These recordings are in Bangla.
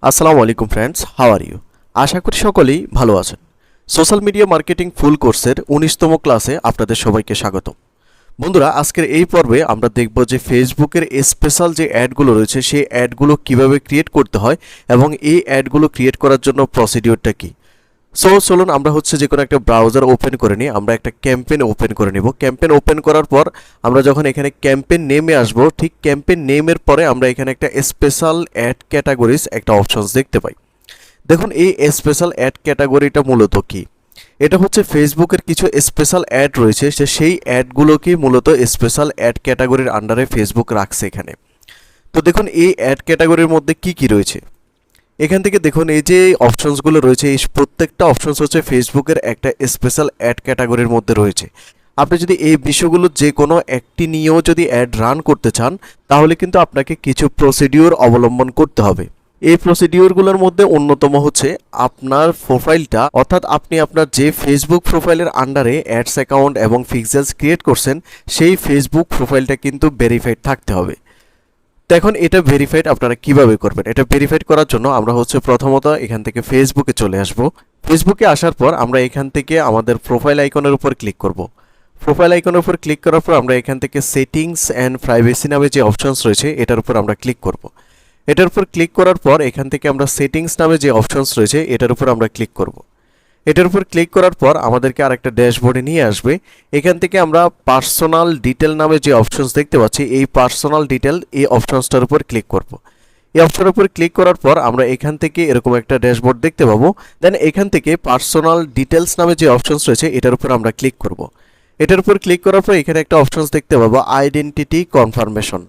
আসসালামু আলাইকুম ফ্রেন্ডস, হাউ আর ইউ? আশা করি সকলেই ভালো আছেন। সোশ্যাল মিডিয়া মার্কেটিং ফুল কোর্সের ১৯তম ক্লাসে আপনাদের সবাইকে স্বাগতম। বন্ধুরা, আজকের এই পর্বে আমরা দেখব যে ফেসবুকের স্পেশাল যে অ্যাডগুলো রয়েছে সেই অ্যাডগুলো কিভাবে ক্রিয়েট করতে হয় এবং এই অ্যাডগুলো ক্রিয়েট করার জন্য প্রসিডিওরটা কী। চলুন আমরা যে কোনো একটা ব্রাউজার ওপেন করে নিই। আমরা একটা ক্যাম্পেইন ওপেন করে নেব। ক্যাম্পেইন ওপেন করার পর আমরা যখন এখানে ক্যাম্পেইন নেমে আসব, ঠিক ক্যাম্পেইন নেমের পরে আমরা এখানে একটা স্পেশাল অ্যাড ক্যাটাগরিজ একটা অপশনস দেখতে পাই। দেখুন, এই স্পেশাল অ্যাড ক্যাটাগরিটা মূলত কি? এটা ফেসবুকের কিছু স্পেশাল অ্যাড রয়েছে, সেই অ্যাডগুলোকে মূলত স্পেশাল অ্যাড ক্যাটাগরির আন্ডারে ফেসবুক রাখছে এখানে। তো দেখুন, এই অ্যাড ক্যাটাগরির মধ্যে কি কি রয়েছে এখান থেকে দেখুন। এই যে অপশনসগুলো রয়েছে, এই প্রত্যেকটা অপশনস ফেসবুকের একটা স্পেশাল অ্যাড ক্যাটাগরির মধ্যে রয়েছে। আপনি যদি এই বিষয়গুলো যে কোনো একটি নিয়েও যদি অ্যাড রান করতে চান, তাহলে কিন্তু আপনাকে কিছু প্রসিডিওর অবলম্বন করতে হবে। এই প্রসিডিওরগুলোর মধ্যে অন্যতম আপনার প্রোফাইলটা, অর্থাৎ আপনি আপনার যে ফেসবুক প্রোফাইলের আন্ডারে অ্যাডস অ্যাকাউন্ট এবং পিক্সেলস ক্রিয়েট করছেন, সেই ফেসবুক প্রোফাইলটা কিন্তু ভেরিফাইড থাকতে হবে। তো এখন এটা ভেরিফাইড আপনারা কিভাবে করবেন? এটা ভেরিফাইড করার জন্য আমরা প্রথমত এখান থেকে ফেসবুকে চলে আসব। ফেসবুকে আসার পর আমরা এখান থেকে আমাদের প্রোফাইল আইকনের উপর ক্লিক করব। প্রোফাইল আইকনের উপর ক্লিক করার পর আমরা এখান থেকে সেটিংস অ্যান্ড প্রাইভেসি নামে যে অপশনস রয়েছে এটার উপর আমরা ক্লিক করব। এটার উপর ক্লিক করার পর এখান থেকে আমরা সেটিংস নামে যে অপশনস রয়েছে এটার উপর আমরা ক্লিক করব। এটার উপর ক্লিক করার পর আমাদেরকে আরেকটা ড্যাশবোর্ডে নিয়ে আসবে। এখান থেকে আমরা পার্সোনাল ডিটেল নামে যে অপশনস দেখতে পাচ্ছি, এই পার্সোনাল ডিটেল এই অপশনসটার উপর ক্লিক করব। এই অপশনের উপর ক্লিক করার পর আমরা এখান থেকে এরকম একটা ড্যাশবোর্ড দেখতে পাবো। দেন এখান থেকে পার্সোনাল ডিটেলস নামে যে অপশনস রয়েছে এটার উপর আমরা ক্লিক করব। এটার উপর ক্লিক করার পর এখানে একটা অপশনস দেখতে পাবো, আইডেন্টিটি কনফার্মেশন।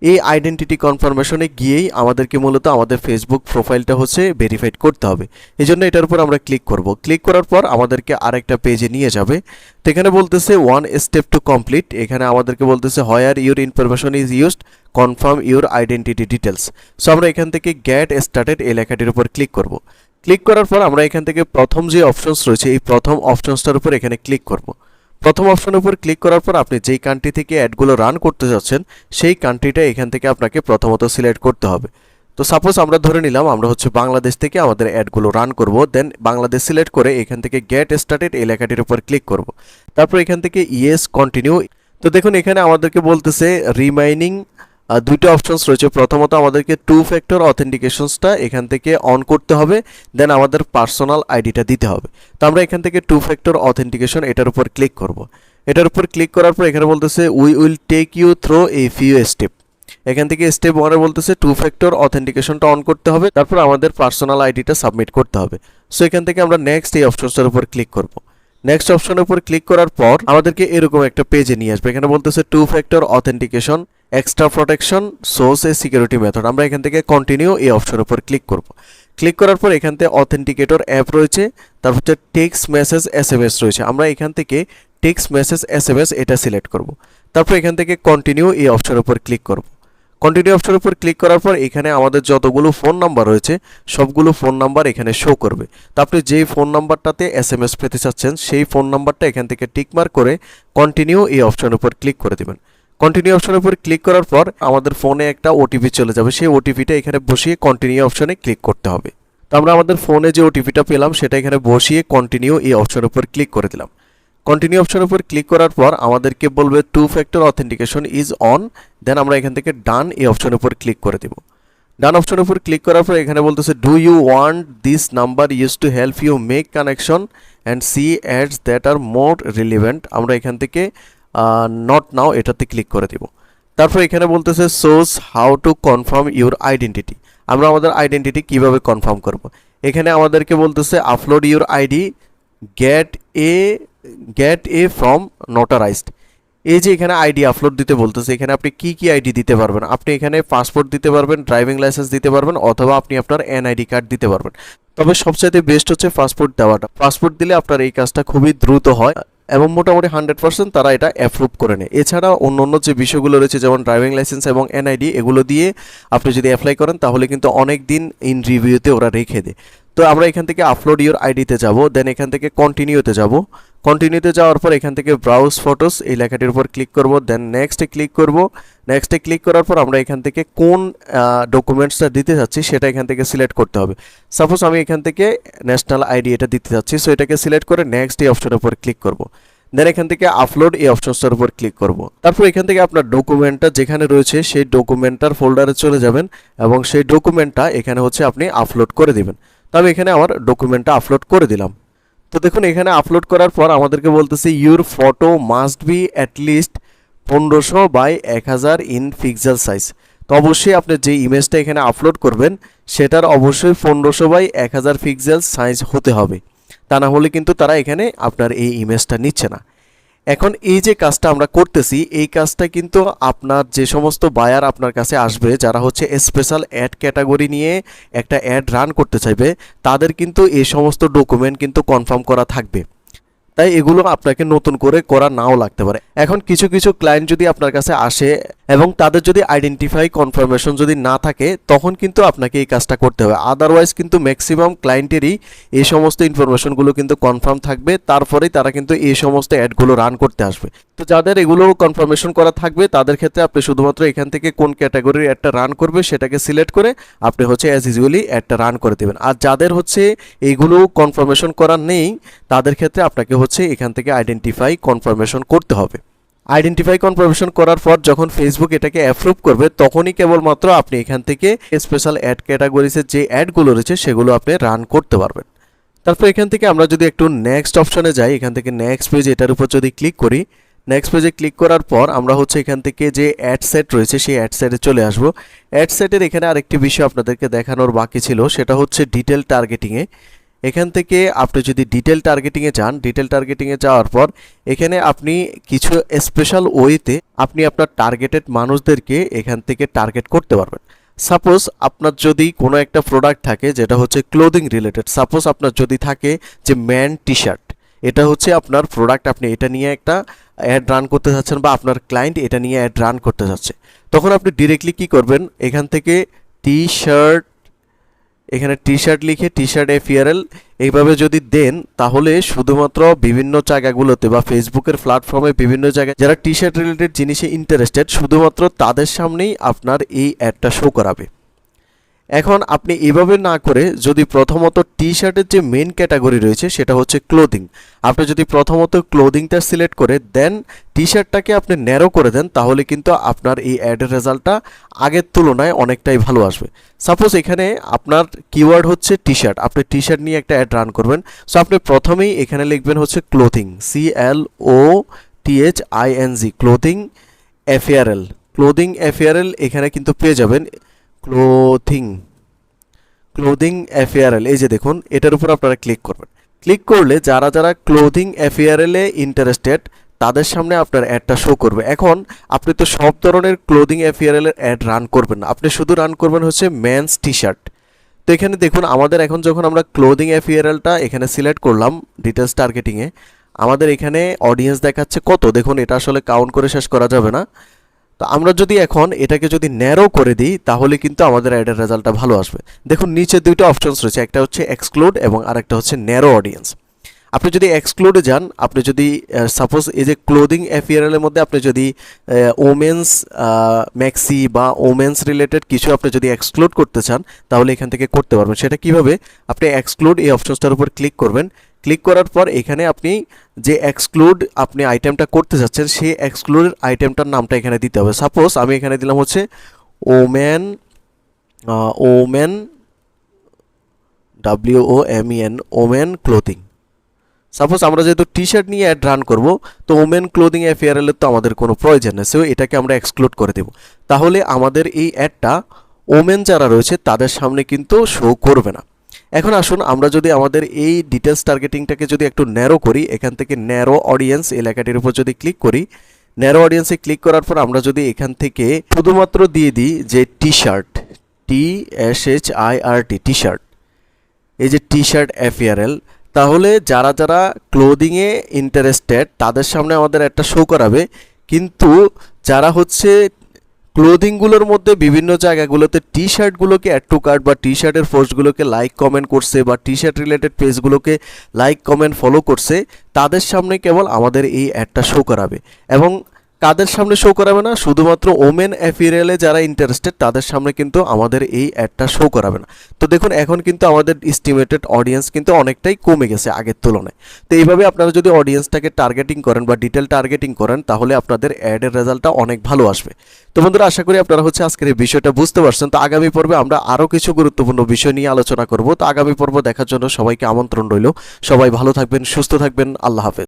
এই আইডেন্টিটি কনফার্মেশনে গিয়েই আমাদেরকে মূলত আমাদের ফেসবুক প্রোফাইলটা ভেরিফাইড করতে হবে। এই জন্য এটার উপর আমরা ক্লিক করব। ক্লিক করার পর আমাদেরকে আরেকটা পেজে নিয়ে যাবে। তো এখানে বলতেছে ওয়ান স্টেপ টু কমপ্লিট। এখানে আমাদেরকে বলতেছে where your information is used, confirm your identity details. So আমরা এখান থেকে গেট স্টার্টেড এই লেখাটির উপর ক্লিক করব। ক্লিক করার পর আমরা এখান থেকে প্রথম যে অপশনস রয়েছে এই প্রথম অপশনসটার উপর এখানে ক্লিক করব। প্রথম অপশনের উপর ক্লিক করার পর আপনি যেই কান্ট্রি থেকে অ্যাডগুলো রান করতে যাচ্ছেন সেই কান্ট্রিটা এখান থেকে আপনাকে প্রথমত সিলেক্ট করতে হবে। তো সাপোজ আমরা ধরে নিলাম আমরা বাংলাদেশ থেকে আমাদের অ্যাডগুলো রান করব। দেন বাংলাদেশ সিলেক্ট করে এখান থেকে গেট স্টার্টেড এই লেখাটির উপর ক্লিক করব। তারপর এখান থেকে ইয়েস কন্টিনিউ। তো দেখুন, এখানে আমাদেরকে বলতেছে রিমাইনিং দুটো অপশনস রয়েছে। প্রথমত আমাদেরকে টু ফ্যাক্টর অথেন্টিকেশনসটা এখান থেকে অন করতে হবে, দেন আমাদের পার্সোনাল আইডিটা দিতে হবে। তো আমরা এখান থেকে টু ফ্যাক্টর অথেন্টিকেশন এটার উপর ক্লিক করব। এটার উপর ক্লিক করার পর এখানে বলতেছে we will take you through a few step. এখান থেকে স্টেপ 1 বলতেছে টু ফ্যাক্টর অথেন্টিকেশনটা অন করতে হবে, তারপর আমাদের পার্সোনাল আইডিটা সাবমিট করতে হবে। সো এখান থেকে আমরা নেক্সট এই অপশনসটার উপর ক্লিক করব। নেক্সট অপশনের উপর ক্লিক করার পর আমাদেরকে এরকম একটা পেজে নিয়ে আসবে। এখানে বলতেছে two factor authentication extra protection source a security method. আমরা এখান থেকে কন্টিনিউ এই অপশনের উপর ক্লিক করব। ক্লিক করার পর এখান থেকে অথেন্টিকেটর অ্যাপ রয়েছে, তারপর টেক্সট মেসেজ এসএমএস রয়েছে। আমরা এখান থেকে টেক্সট মেসেজ এসএমএস এটা সিলেক্ট করব। তারপর এখান থেকে কন্টিনিউ এই অপশনের উপর ক্লিক করব। কন্টিনিউ অপশনের উপর ক্লিক করার পর এখানে আমাদের যতগুলো ফোন নাম্বার রয়েছে সবগুলো ফোন নাম্বার এখানে শো করবে। তো আপনি যেই ফোন নাম্বারটাতে এসএমএস পেতে চাচ্ছেন সেই ফোন নাম্বারটা এখান থেকে টিকমার্ক করে কন্টিনিউ এই অপশনের উপর ক্লিক করে দিবেন। কন্টিনিউ অপশনের উপর ক্লিক করার পর আমাদের ফোনে একটা ওটিপি চলে যাবে। সেই ওটিপিটা এখানে বসিয়ে কন্টিনিউ অপশনে ক্লিক করতে হবে। তো আমরা আমাদের ফোনে যে ওটিপিটা পেলাম সেটা এখানে বসিয়ে কন্টিনিউ এই অপশনের উপর ক্লিক করে দিলাম। কন্টিনিউ অপশনের উপর ক্লিক করার পর আমাদেরকে বলবে two factor authentication is on. Then আমরা এখান থেকে ডান এই অপশনের উপর ক্লিক করে দেব। ডান অপশনের উপর ক্লিক করার পর এখানে বলতেছে do you want this number use to help you make connection and see ads that are more relevant. আমরা এখান থেকে নট নাও এটাতে ক্লিক করে দেব। তারপর এখানে বলতেছে shows how to confirm your identity. আমরা আমাদের আইডেন্টিটি কিভাবে কনফার্ম করব। এখানে আমাদেরকে বলতেছে upload your ID, get a from notarized. এই যে এখানে আইডি আপলোড দিতে বলতেছে, এখানে আপনি কি কি আইডি দিতে পারবেন। আপনি এখানে পাসপোর্ট দিতে পারবেন, ড্রাইভিং লাইসেন্স দিতে পারবেন, অথবা আপনি আপনার এনআইডি কার্ড দিতে পারবেন। তবে সবচাইতে বেস্ট পাসপোর্ট দেওয়াটা। পাসপোর্ট দিলে আপনার এই কাজটা খুবই দ্রুত হয় এবং মোটামুটি 100% তারা এটা অ্যাপ্রুভ করে নেয়। এছাড়া অন্য যে বিষয়গুলো রয়েছে যেমন ড্রাইভিং লাইসেন্স এবং এনআইডি, এগুলো দিয়ে আপনি যদি অ্যাপ্লাই করেন তাহলে কিন্তু অনেক দিন ইন রিভিউতে ওরা রেখে দেয়। তো আমরা এখান থেকে আপলোড ইউর আইডিতে যাব, দেন এখান থেকে কন্টিনিউতে যাব। কন্টিনিউতে যাওয়ার পর এখান থেকে ব্রাউজ ফটোস এই লেখাটির উপর ক্লিক করব, দেন নেক্সটে ক্লিক করব। নেক্সটে ক্লিক করার পর আমরা এখান থেকে কোন ডকুমেন্টসটা দিতে যাচ্ছি সেটা এখান থেকে সিলেক্ট করতে হবে। সাপোজ আমি এখান থেকে ন্যাশনাল আইডি এটা দিতে যাচ্ছি, সো এটাকে সিলেক্ট করে নেক্সট এই অপশনের উপর ক্লিক করব। দেন এখান থেকে আপলোড এই অপশনটার উপর ক্লিক করব। তারপর এখান থেকে আপনার ডকুমেন্টটা যেখানে রয়েছে সেই ডকুমেন্টটার ফোল্ডারে চলে যাবেন এবং সেই ডকুমেন্টটা এখানে হচ্ছে আপনি আপলোড করে দিবেন। তবে এখানে আমার ডকুমেন্টটা আপলোড করে দিলাম। তো দেখুন এখানে আপলোড করার পর আমাদেরকে বলতেছে your photo must be at least 1500 by 1000 in pixel size. তো অবশ্যই আপনি যে ইমেজটা এখানে আপলোড করবেন সেটার অবশ্যই 1500 বাই 1000 পিক্সেল সাইজ হতে হবে, তা না হলে কিন্তু তারা এখানে আপনার এই ইমেজটা নিচ্ছে না। এখন এই যে কাজটা আমরা করতেছি এই কাজটা কিন্তু আপনার যে সমস্ত বায়ার আপনার কাছে আসবে যারা হচ্ছে স্পেশাল অ্যাড ক্যাটাগরি নিয়ে একটা অ্যাড রান করতে চাইবে তাদের কিন্তু এই সমস্ত ডকুমেন্ট কিন্তু কনফার্ম করা থাকবে, তাই এগুলো আপনাকে নতুন করে করা নাও লাগতে পারে। এখন কিছু কিছু ক্লায়েন্ট যদি আপনার কাছে আসে এবং তাদের যদি আইডেন্টিফাই কনফার্মেশন যদি না থাকে তখন কিন্তু আপনাকে এই কাজটা করতে হবে। আদারওয়াইজ কিন্তু ম্যাক্সিমাম ক্লায়েন্টেরই এই সমস্ত ইনফরমেশনগুলো কিন্তু কনফার্ম থাকবে, তারপরেই তারা কিন্তু এই সমস্ত অ্যাডগুলো রান করতে আসবে। তো যাদের এগুলো কনফার্মেশন করা থাকবে তাদের ক্ষেত্রে আপনি শুধুমাত্র এখান থেকে কোন ক্যাটাগরির অ্যাডটা রান করবে সেটাকে সিলেক্ট করে আপনি হচ্ছে অ্যাজ ইউজুয়ালি অ্যাডটা রান করে দেবেন। আর যাদের হচ্ছে এইগুলো কনফার্মেশন করা নেই তাদের ক্ষেত্রে আপনাকে হচ্ছে এখান থেকে আইডেন্টিফাই কনফার্মেশন করতে হবে। আইডেন্টিফাই কনফার্মেশন করার পর যখন ফেসবুক এটাকে অ্যাপ্রুভ করবে তখনই কেবলমাত্র আপনি এখান থেকে স্পেশাল অ্যাড ক্যাটাগরিজের যে অ্যাডগুলো রয়েছে সেগুলো আপনি রান করতে পারবেন। তারপর এখান থেকে আমরা যদি একটু নেক্সট অপশনে যাই, এখান থেকে নেক্সট পেজ এটার উপর যদি ক্লিক করি, নেক্সট পেজে ক্লিক করার পর আমরা হচ্ছে এখান থেকে যে অ্যাড সেট রয়েছে সেই অ্যাড সেটে চলে আসবো। অ্যাড সেটের এখানে আরেকটি বিষয় আপনাদেরকে দেখানোর বাকি ছিল, সেটা হচ্ছে ডিটেল টার্গেটিংয়ে। এখান থেকে আপনি যদি ডিটেল টার্গেটিংয়ে যান, ডিটেল টার্গেটিংয়ে যাওয়ার পর এখানে আপনি কিছু স্পেশাল ওয়েতে আপনি আপনার টার্গেটেড মানুষদেরকে এখান থেকে টার্গেট করতে পারবেন। সাপোজ আপনার যদি কোনো একটা প্রোডাক্ট থাকে যেটা হচ্ছে ক্লোদিং রিলেটেড, সাপোজ আপনার যদি থাকে যে ম্যান টি শার্ট, এটা হচ্ছে আপনার প্রোডাক্ট, আপনি এটা নিয়ে একটা অ্যাড রান করতে চাচ্ছেন বা আপনার ক্লায়েন্ট এটা নিয়ে অ্যাড রান করতে চাচ্ছে, তখন আপনি ডিরেক্টলি কি করবেন এখান থেকে টি শার্ট, এখানে টি শার্ট লিখে টি শার্ট এফিআরএল এইভাবে যদি দেন তাহলে শুধুমাত্র বিভিন্ন জায়গাগুলোতে বা ফেসবুকের প্ল্যাটফর্মে বিভিন্ন জায়গায় যারা টি শার্ট রিলেটেড জিনিসে ইন্টারেস্টেড শুধুমাত্র তাদের সামনেই আপনার এই অ্যাডটা শো করাবে। এখন আপনি এভাবে না করে যদি প্রথমত টি শার্টের যে মেন ক্যাটাগরি রয়েছে সেটা হচ্ছে ক্লোদিং, আপনি যদি প্রথমত ক্লোদিংটা সিলেক্ট করে দেন টি শার্টটাকে আপনি ন্যারো করে দেন তাহলে কিন্তু আপনার এই অ্যাডের রেজাল্টটা আগের তুলনায় অনেকটাই ভালো আসবে। সাপোজ এখানে আপনার কিওয়ার্ড হচ্ছে টি শার্ট, আপনি টি শার্ট নিয়ে একটা অ্যাড রান করবেন, সো আপনি প্রথমেই এখানে লিখবেন হচ্ছে ক্লোথিং, CLOTHING, ক্লোথিং এফিআরএল, ক্লোদিং এফিআরএল এখানে কিন্তু পেয়ে যাবেন। ক্লোদিং এফিআরএল এই যে দেখুন এটার উপর আপনারা ক্লিক করবেন। ক্লিক করলে যারা যারা ক্লোদিং এফিআরএল এ ইন্টারেস্টেড তাদের সামনে আপনার অ্যাডটা শো করবে। এখন আপনি তো সব ধরনের ক্লোদিং এফিআরএল এর অ্যাড রান করবেন না, আপনি শুধু রান করবেন হচ্ছে মেন্স টি শার্ট। তো এখানে দেখুন আমাদের এখন যখন আমরা ক্লোদিং এফিআরএলটা এখানে সিলেক্ট করলাম ডিটেলস টার্গেটিংয়ে, আমাদের এখানে অডিয়েন্স দেখাচ্ছে কত, দেখুন এটা আসলে কাউন্ট করে শেষ করা যাবে না। তো আমরা যদি এখন এটাকে যদি ন্যারো করে দিই তাহলে কিন্তু আমাদের অ্যাডের রেজাল্টটা ভালো আসবে। দেখুন নিচে দুইটা অপশনস রয়েছে, একটা হচ্ছে এক্সক্লুড এবং আরেকটা হচ্ছে ন্যারো অডিয়েন্স। আপনি যদি এক্সক্লুডে যান, আপনি যদি সাপোজ এই যে ক্লোদিং এফিআরএল এর মধ্যে আপনি যদি ওমেন্স ম্যাক্সি বা ওমেন্স রিলেটেড কিছু আপনি যদি এক্সক্লুড করতে চান তাহলে এখান থেকে করতে পারবেন। সেটা কিভাবে, আপনি এক্সক্লুড এই অপশনসটার উপর ক্লিক করবেন। ক্লিক করার পর এখানে আপনি যে এক্সক্লুড আপনি আইটেমটা করতে চাচ্ছেন সেই এক্সক্লুডের আইটেমটার নামটা এখানে দিতে হবে। সাপোজ আমি এখানে দিলাম হচ্ছে women, women WOMEN, women clothing. Suppose আমরা যেহেতু টি শার্ট নিয়ে অ্যাড রান করব তো ওমেন ক্লোদিং এফিআরএল এর তো আমাদের কোনো প্রয়োজন নেই, সো এটাকে আমরা এক্সক্লুড করে দেব। তাহলে আমাদের এই অ্যাডটা ওমেন যারা রয়েছে তাদের সামনে কিন্তু শো করবে না। এখন আসুন আমরা যদি আমাদের এই ডিটেলস টার্গেটিংটাকে যদি একটু ন্যারো করি, এখান থেকে ন্যারো অডিয়েন্স এই লেখাটির উপর যদি ক্লিক করি, ন্যারো অডিয়েন্সে ক্লিক করার পর আমরা যদি এখান থেকে শুধুমাত্র দিয়ে দিই যে T shirt, TSHIRT, T shirt, এই যে টি শার্ট এফিআরএল, তাহলে যারা যারা ক্লোদিংয়ে ইন্টারেস্টেড তাদের সামনে আমাদের একটা শো করাবে। কিন্তু যারা হচ্ছে ক্লোদিংগুলোর মধ্যে বিভিন্ন জায়গাগুলোতে টি শার্টগুলোকে অ্যাড টু কার্ট বা টি শার্টের পোস্টগুলোকে লাইক কমেন্ট করছে বা টি শার্ট রিলেটেড পেজগুলোকে লাইক কমেন্ট ফলো করছে, তাদের সামনে কেবল আমাদের এই অ্যাডটা শো করাবে। এবং কাদের সামনে শো করাবে না, শুধুমাত্র ওমেন অ্যাপিরেলে যারা ইন্টারেস্টেড তাদের সামনে কিন্তু আমাদের এই অ্যাডটা শো করাবে না। তো দেখুন এখন কিন্তু আমাদের এস্টিমেটেড অডিয়েন্স কিন্তু অনেকটাই কমে গেছে আগের তুলনায়। তো এইভাবে আপনারা যদি অডিয়েন্সটাকে টার্গেটিং করেন বা ডিটেল টার্গেটিং করেন তাহলে আপনাদের অ্যাডের রেজাল্টটা অনেক ভালো আসবে। তো বন্ধুরা, আশা করি আপনারা আজকের এই বিষয়টা বুঝতে পারছেন। তো আগামী পর্বে আমরা আরও কিছু গুরুত্বপূর্ণ বিষয় নিয়ে আলোচনা করব। তো আগামী পর্ব দেখার জন্য সবাইকে আমন্ত্রণ রইল। সবাই ভালো থাকবেন, সুস্থ থাকবেন, আল্লাহ হাফেজ।